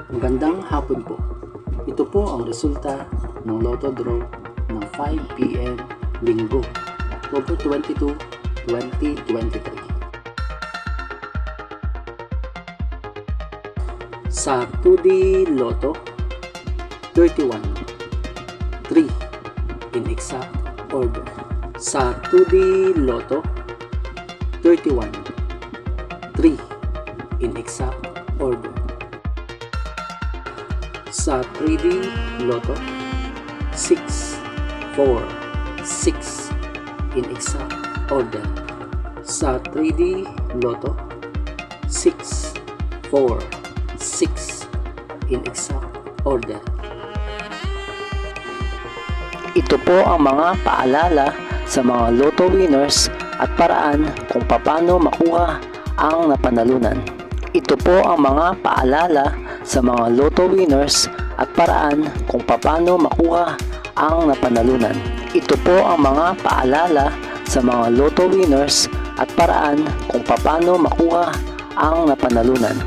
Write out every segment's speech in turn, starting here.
Magandang hapon po. Ito po ang resulta ng Lotto Draw ng 5 PM Linggo, October 22, 2023. Sa 2D Lotto, 31, 3 in exact order. Sa 2D Lotto, 31, 3 in exact order. Sa 3D Lotto, 6, 4, 6 in exact order. Sa 3D Lotto, 6, 4, 6 in exact order. Ito po ang mga paalala sa mga Lotto winners at paraan kung paano makuha ang napanalunan. Ito po ang mga paalala sa mga Lotto winners at paraan kung paano makuha ang napanalunan. Ito po ang mga paalala sa mga Lotto winners at paraan kung paano makuha ang napanalunan.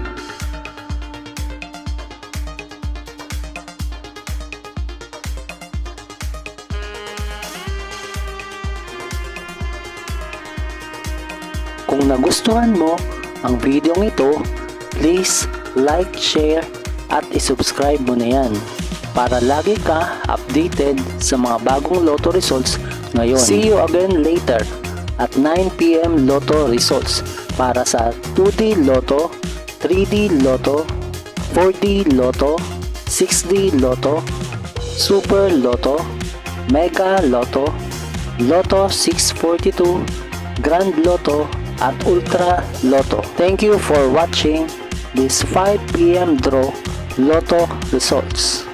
Kung nagustuhan mo ang video ito, please like, share, at isubscribe mo na yan para lagi ka updated sa mga bagong Lotto results ngayon. See you again later at 9 PM Lotto results para sa 2D Lotto, 3D Lotto, 4D Lotto, 6D Lotto, Super Lotto, Mega Lotto, Lotto 642, Grand Lotto, at Ultra Lotto. Thank you for watching this 5 PM draw Lotto results.